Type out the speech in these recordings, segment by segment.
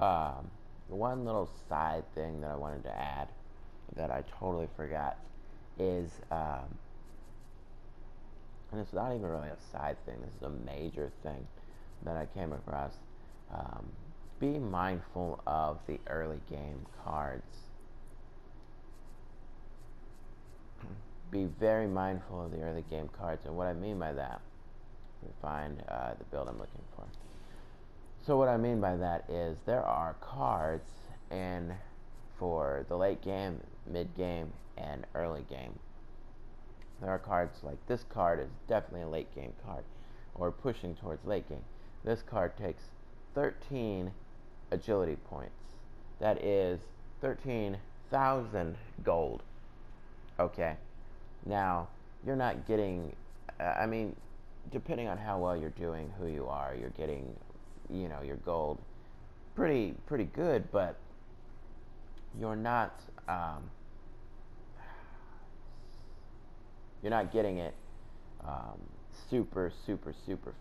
Um, One little side thing that I wanted to add that I totally forgot is, and it's not even really a side thing, this is a major thing that I came across. Um, be mindful of the early game cards. Be very mindful of the early game cards, and what I mean by that, let me find the build I'm looking for. So what I mean by that is there are cards in for the late game, mid game, and early game. There are cards like this card is definitely a late game card, or pushing towards late game. This card takes 13 agility points. That is 13,000 gold. Okay. Now, you're not getting, I mean, depending on how well you're doing, who you are, you're getting, your gold pretty good, but you're not, getting it super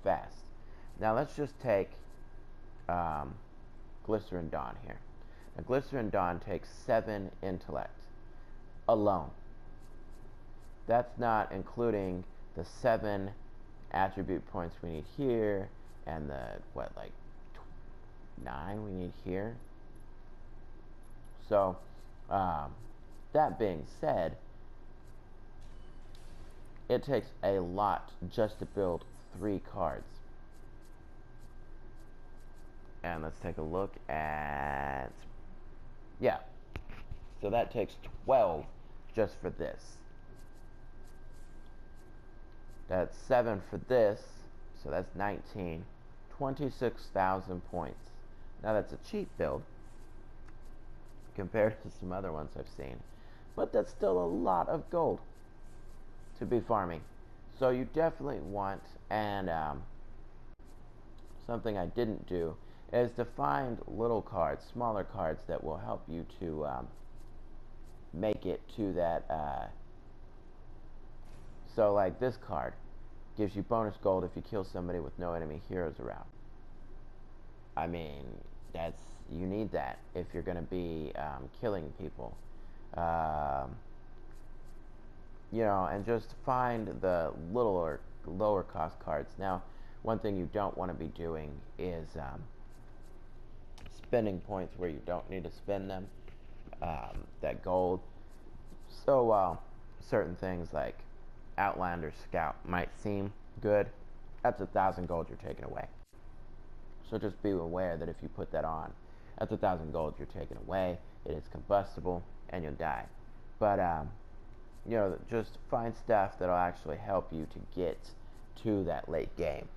fast. Now let's just take Glycerin Dawn here. Now Glycerin Dawn takes 7 intellect alone. That's not including the 7 attribute points we need here, and the, 9 we need here. So, that being said, it takes a lot just to build 3 cards. And let's take a look at, yeah, so that takes 12 just for this. That's 7 for this, so that's 19, 26,000 points. Now that's a cheap build compared to some other ones I've seen, but that's still a lot of gold to be farming. So you definitely want, and something I didn't do is to find little cards, smaller cards that will help you to make it to that. So like this card gives you bonus gold if you kill somebody with no enemy heroes around. I mean, you need that if you're going to be killing people. And just find the little or lower cost cards. Now, one thing you don't want to be doing is spending points where you don't need to spend them, that gold. So while certain things like Outlander Scout might seem good, that's 1,000 gold you're taking away. So just be aware that if you put that on, that's 1,000 gold you're taking away. It is combustible and you'll die. But just find stuff that'll actually help you to get to that late game.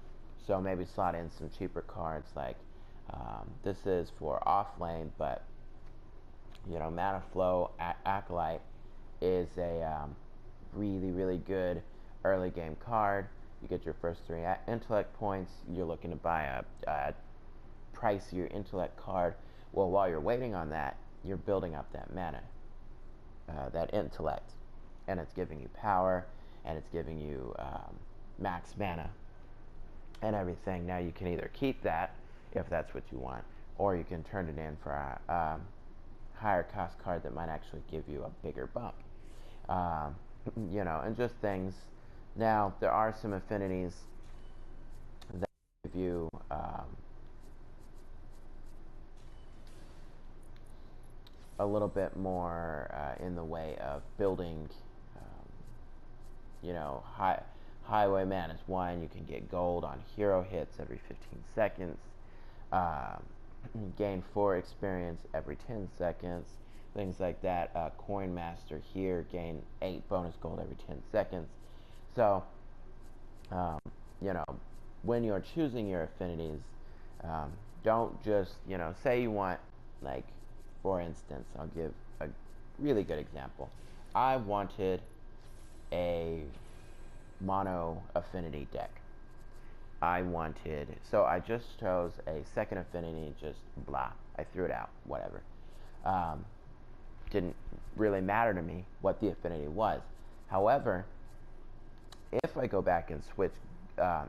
So maybe slot in some cheaper cards like this is for off lane, but Mana Flow Acolyte is a really good early game card. You get your first 3 intellect points. You're looking to buy a pricier intellect card. Well, while you're waiting on that, you're building up that mana, that intellect, and it's giving you power, and it's giving you max mana and everything. Now you can either keep that if that's what you want, or you can turn it in for a higher cost card that might actually give you a bigger bump. And just things. Now, there are some affinities that give you a little bit more in the way of building, Highwayman is one. You can get gold on hero hits every 15 seconds. Gain 4 experience every 10 seconds. Things like that. Coin Master here, gain 8 bonus gold every 10 seconds. So, when you're choosing your affinities, don't just, say you want, like, for instance, I'll give a really good example. I wanted a mono affinity deck. So I just chose a second affinity, just blah. I threw it out, whatever. Didn't really matter to me what the affinity was. However, if I go back and switch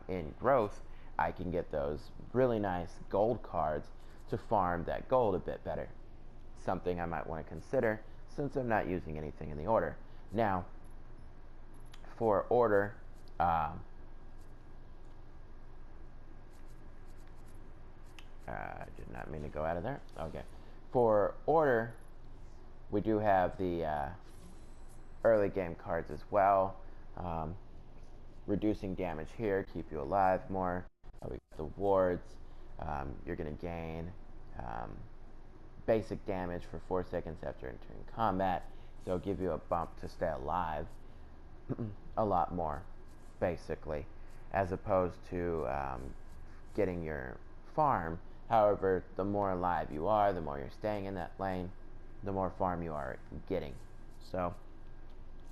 in growth, I can get those really nice gold cards to farm that gold a bit better. Something I might want to consider since I'm not using anything in the order. Now, for order, I did not mean to go out of there. Okay. For order, we do have the early game cards as well. Reducing damage here, keep you alive more. We got the wards. You're going to gain basic damage for 4 seconds after entering combat. So it'll give you a bump to stay alive a lot more, basically, as opposed to getting your farm. However, the more alive you are, the more you're staying in that lane, the more farm you are getting. So,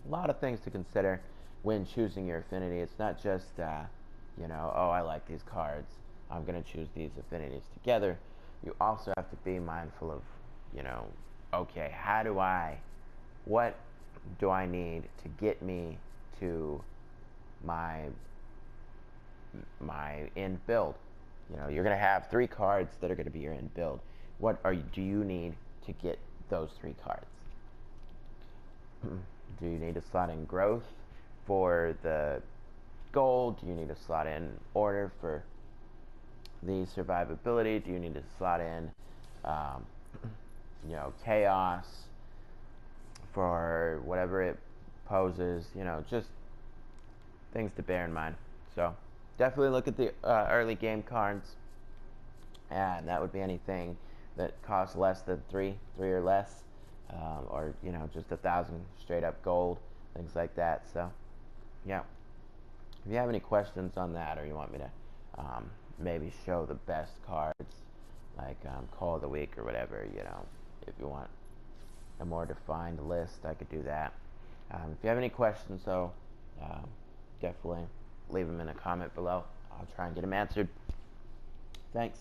a lot of things to consider when choosing your affinity. It's not just, you know, oh, I like these cards, I'm going to choose these affinities together. You also have to be mindful of, you know, okay, what do I need to get me to my end build? You know, you're going to have 3 cards that are going to be your end build. What do you need to get those 3 cards? Do you need to slot in growth for the gold? Do you need to slot in order for the survivability? Do you need to slot in, you know, chaos for whatever it poses? You know, just things to bear in mind. So definitely look at the early game cards, and that would be anything that costs less than 3 or less, or you know, just 1,000 straight up gold, things like that. So yeah, if you have any questions on that, or you want me to maybe show the best cards, like Call of the Week or whatever, you know, if you want a more defined list, I could do that. If you have any questions, though, definitely leave them in a comment below. I'll try and get them answered. Thanks.